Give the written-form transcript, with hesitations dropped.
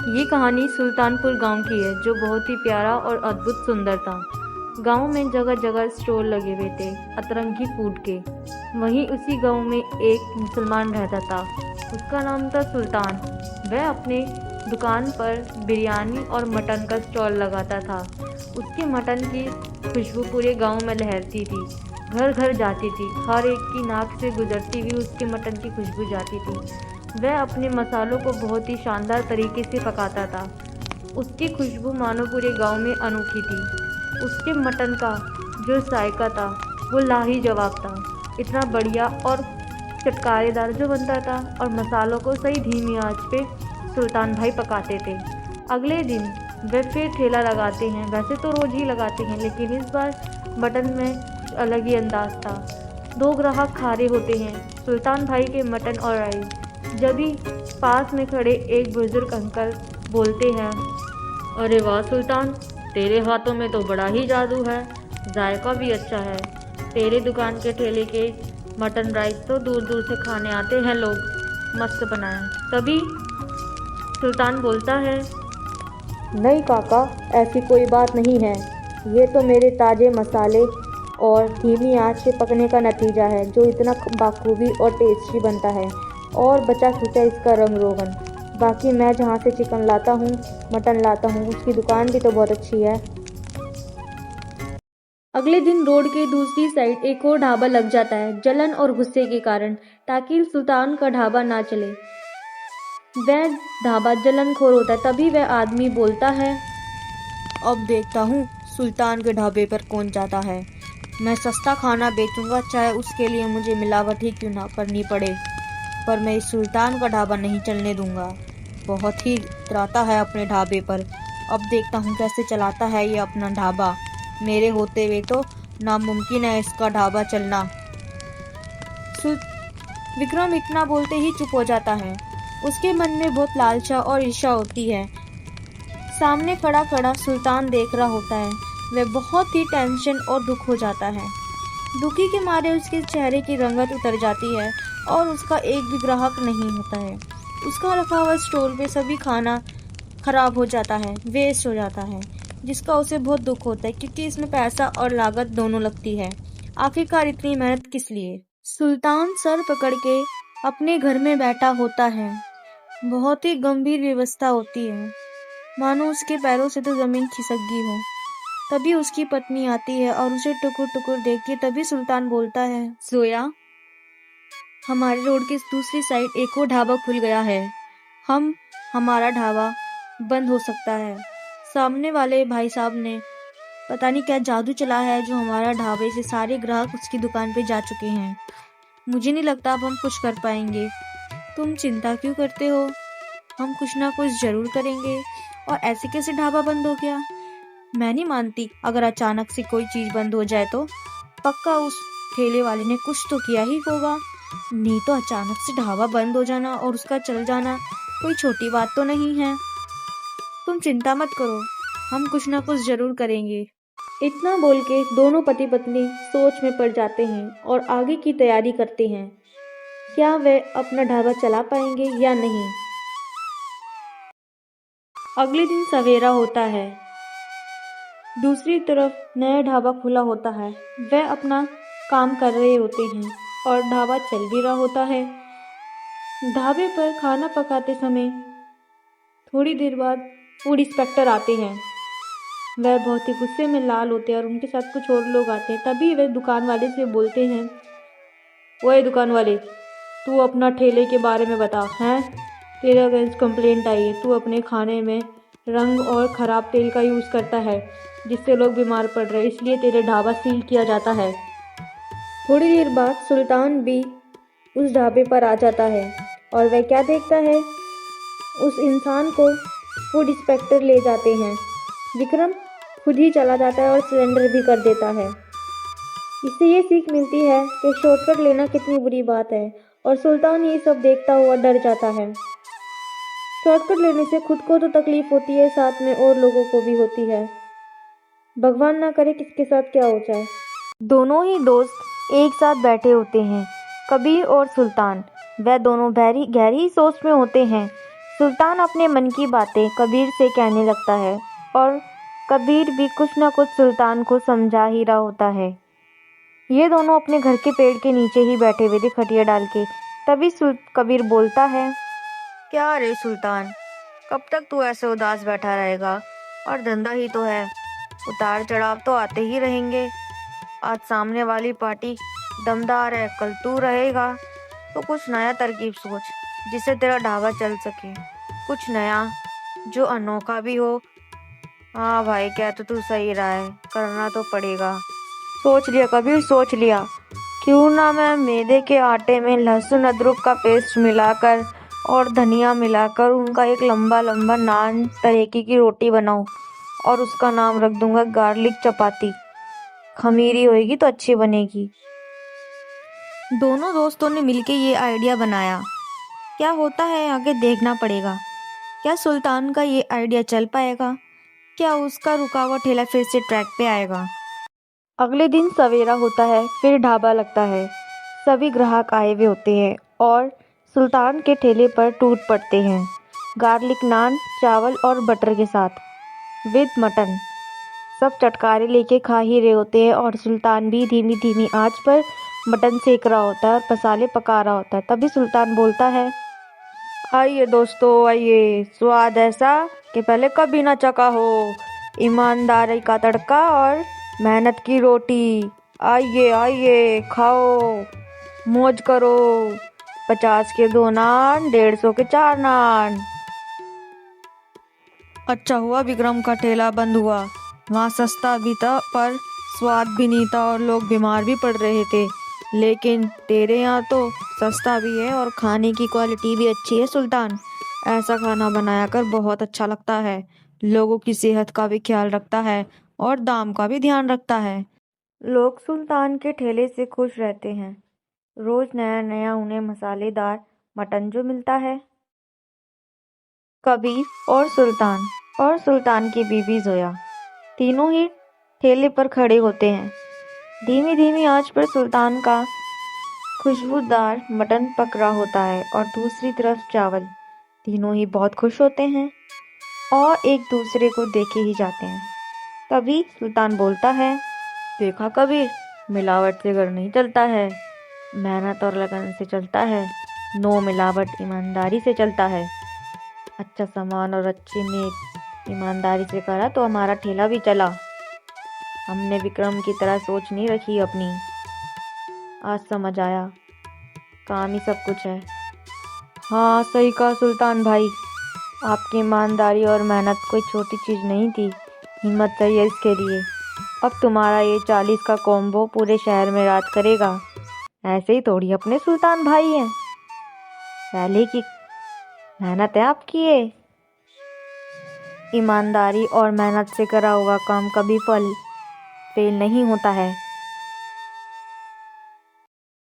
ये कहानी सुल्तानपुर गांव की है जो बहुत ही प्यारा और अद्भुत सुंदर था। गांव में जगह जगह स्टोर लगे हुए थे अतरंगी फूड के। वहीं उसी गांव में एक मुसलमान रहता था। उसका नाम था सुल्तान। वह अपने दुकान पर बिरयानी और मटन का स्टॉल लगाता था। उसके मटन की खुशबू पूरे गांव में लहरती थी, घर घर जाती थी। हर एक की नाक से गुजरती हुई उसके मटन की खुशबू जाती थी। वह अपने मसालों को बहुत ही शानदार तरीके से पकाता था। उसकी खुशबू मानो पूरे गांव में अनोखी थी। उसके मटन का जो जायका था वो लाजवाब था। इतना बढ़िया और चटकारेदार जो बनता था, और मसालों को सही धीमी आंच पे सुल्तान भाई पकाते थे। अगले दिन वे फिर ठेला लगाते हैं। वैसे तो रोज ही लगाते हैं, लेकिन इस बार मटन में कुछ अलग ही अंदाज था। दो ग्राहक खा रहे होते हैं, सुल्तान भाई के मटन और राइस। जब ही पास में खड़े एक बुजुर्ग अंकल बोलते हैं, अरे वाह सुल्तान, तेरे हाथों में तो बड़ा ही जादू है, जायका भी अच्छा है। तेरे दुकान के ठेले के मटन राइस तो दूर दूर से खाने आते हैं लोग, मस्त बना है। तभी सुल्तान बोलता है, नहीं काका, ऐसी कोई बात नहीं है। ये तो मेरे ताज़े मसाले और धीमी आंच पे पकने का नतीजा है जो इतना बाखूबी और टेस्टी बनता है। और बचा खुचा इसका रंग रोगन। बाकी मैं जहाँ से चिकन लाता हूँ, मटन लाता हूँ, उसकी दुकान भी तो बहुत अच्छी है। अगले दिन रोड के दूसरी साइड एक और ढाबा लग जाता है, जलन और गुस्से के कारण, ताकि सुल्तान का ढाबा ना चले। वह ढाबा जलनखोर होता है। तभी वह आदमी बोलता है, अब देखता हूँ सुल्तान के ढाबे पर कौन जाता है। मैं सस्ता खाना बेचूंगा, चाहे उसके लिए मुझे मिलावट ही क्यों ना करनी पड़े। पर मैं इस सुल्तान का ढाबा नहीं चलने दूंगा। बहुत ही इतराता है अपने ढाबे पर। अब देखता हूँ कैसे चलाता है ये अपना ढाबा। मेरे होते हुए तो नामुमकिन है इसका ढाबा चलना। सुल विक्रम इतना बोलते ही चुप हो जाता है। उसके मन में बहुत लालसा और ईर्ष्या होती है। सामने खड़ा खड़ा सुल्तान देख रहा होता है। वह बहुत ही टेंशन और दुख हो जाता है। दुखी के मारे उसके चेहरे की रंगत उतर जाती है और उसका एक भी ग्राहक नहीं होता है। उसका रखा हुआ स्टोर पे सभी खाना खराब हो जाता है, वेस्ट हो जाता है, जिसका उसे बहुत दुख होता है क्योंकि इसमें पैसा और लागत दोनों लगती है। आखिरकार इतनी मेहनत किस लिए? सुल्तान सर पकड़ के अपने घर में बैठा होता है। बहुत ही गंभीर व्यवस्था होती है, मानो उसके पैरों से तो जमीन खिसक गई हो। तभी उसकी पत्नी आती है और उसे टुकुर टुकुर देख के तभी सुल्तान बोलता है, सोया, हमारे रोड के दूसरी साइड एक और ढाबा खुल गया है। हमारा ढाबा बंद हो सकता है। सामने वाले भाई साहब ने पता नहीं क्या जादू चला है जो हमारा ढाबे से सारे ग्राहक उसकी दुकान पे जा चुके हैं। मुझे नहीं लगता अब हम कुछ कर पाएंगे। तुम चिंता क्यों करते हो? हम कुछ ना कुछ जरूर करेंगे। और ऐसे कैसे ढाबा बंद हो गया? मैं नहीं मानती अगर अचानक से कोई चीज बंद हो जाए तो पक्का उस ठेले वाले ने कुछ तो किया ही होगा। नहीं तो अचानक से ढाबा बंद हो जाना और उसका चल जाना कोई छोटी बात तो नहीं है। तुम चिंता मत करो, हम कुछ ना कुछ जरूर करेंगे। इतना बोल के दोनों पति पत्नी सोच में पड़ जाते हैं और आगे की तैयारी करते हैं। क्या वे अपना ढाबा चला पाएंगे या नहीं? अगले दिन सवेरा होता है। दूसरी तरफ नया ढाबा खुला होता है। वह अपना काम कर रहे होते हैं और ढाबा चल भी रहा होता है। ढाबे पर खाना पकाते समय थोड़ी देर बाद फूड इंस्पेक्टर आते हैं। वह बहुत ही गुस्से में लाल होते हैं और उनके साथ कुछ और लोग आते हैं। तभी वह दुकान वाले से बोलते हैं, ओए दुकान वाले, तू अपना ठेले के बारे में बता। हैं, तेरे अगेंस्ट कंप्लेंट आई है। तू अपने खाने में रंग और ख़राब तेल का यूज़ करता है जिससे लोग बीमार पड़ रहे हैं, इसलिए तेरे ढाबा सील किया जाता है। थोड़ी देर बाद सुल्तान भी उस ढाबे पर आ जाता है और वह क्या देखता है, उस इंसान को फूड इंस्पेक्टर ले जाते हैं। विक्रम खुद ही चला जाता है और सिलेंडर भी कर देता है। इससे ये सीख मिलती है कि शॉर्टकट लेना कितनी बुरी बात है, और सुल्तान ये सब देखता हुआ डर जाता है। शॉर्टकट लेने से खुद को तो तकलीफ होती है, साथ में और लोगों को भी होती है। भगवान ना करे किसके साथ क्या हो जाए। दोनों ही दोस्त एक साथ बैठे होते हैं, कबीर और सुल्तान। वह दोनों गहरी सोच में होते हैं सुल्तान अपने मन की बातें कबीर से कहने लगता है और कबीर भी कुछ न कुछ सुल्तान को समझा ही रहा होता है। ये दोनों अपने घर के पेड़ के नीचे ही बैठे हुए थे खटिया डाल के। तभी कबीर बोलता है, क्या रे सुल्तान, कब तक तू ऐसे उदास बैठा रहेगा? और धंधा ही तो है, उतार चढ़ाव तो आते ही रहेंगे। आज सामने वाली पार्टी दमदार है, कल तू रहेगा। तो कुछ नया तरकीब सोच जिससे तेरा ढाबा चल सके, कुछ नया जो अनोखा भी हो। हाँ भाई, क्या तो तू सही रहा है, करना तो पड़ेगा। सोच लिया कबीर, सोच लिया। क्यों ना मैं मैदे के आटे में लहसुन अदरक का पेस्ट मिलाकर और धनिया मिलाकर उनका एक लंबा लंबा नान तरीके की रोटी बनाऊं और उसका नाम रख दूंगा गार्लिक चपाती। खमीरी होएगी तो अच्छी बनेगी। दोनों दोस्तों ने मिलके ये आइडिया बनाया। क्या होता है आगे देखना पड़ेगा। क्या सुल्तान का ये आइडिया चल पाएगा? क्या उसका रुका हुआ ठेला फिर से ट्रैक पे आएगा? अगले दिन सवेरा होता है, फिर ढाबा लगता है। सभी ग्राहक आए हुए होते हैं और सुल्तान के ठेले पर टूट पड़ते हैं। गार्लिक नान, चावल और बटर के साथ विद मटन। सब चटकारे लेके खा ही रहे होते हैं और सुल्तान भी धीमी धीमी आंच पर मटन सेक रहा होता है और मसाले पका रहा होता है। तभी सुल्तान बोलता है, आइए दोस्तों आइए, स्वाद ऐसा कि पहले कभी ना चखा हो। ईमानदारी का तड़का और मेहनत की रोटी। आइए आइए, खाओ, मौज करो। 50 के 2 नान, 150 के 4 नान। अच्छा हुआ विक्रम का ठेला बंद हुआ। वहाँ सस्ता भी था पर स्वाद भी नहीं था और लोग बीमार भी पड़ रहे थे। लेकिन तेरे यहाँ तो सस्ता भी है और खाने की क्वालिटी भी अच्छी है सुल्तान। ऐसा खाना बनाया कर बहुत अच्छा लगता है, लोगों की सेहत का भी ख्याल रखता है और दाम का भी ध्यान रखता है। लोग सुल्तान के ठेले से खुश रहते हैं। रोज नया नया उन्हें मसालेदार मटन जो मिलता है। कबीर और सुल्तान की बीवी जोया तीनों ही ठेले पर खड़े होते हैं। धीमी धीमी आंच पर सुल्तान का खुशबूदार मटन पक रहा होता है और दूसरी तरफ चावल। तीनों ही बहुत खुश होते हैं और एक दूसरे को देखे ही जाते हैं। तभी सुल्तान बोलता है, देखा कबीर, मिलावट से घर नहीं चलता है, मेहनत और लगन से चलता है। नो मिलावट, ईमानदारी से चलता है। अच्छा सामान और अच्छी नीयत ईमानदारी से करा तो हमारा ठेला भी चला। हमने विक्रम की तरह सोच नहीं रखी अपनी। आज समझ आया, काम ही सब कुछ है। हाँ सही कहा सुल्तान भाई, आपकी ईमानदारी और मेहनत कोई छोटी चीज़ नहीं थी। हिम्मत चाहिए इसके लिए। अब तुम्हारा ये 40 का कॉम्बो पूरे शहर में राज करेगा। ऐसे ही थोड़ी अपने सुल्तान भाई हैं, पहले की मेहनत है आपकी ये। ईमानदारी और मेहनत से करा हुआ काम कभी फेल नहीं होता है।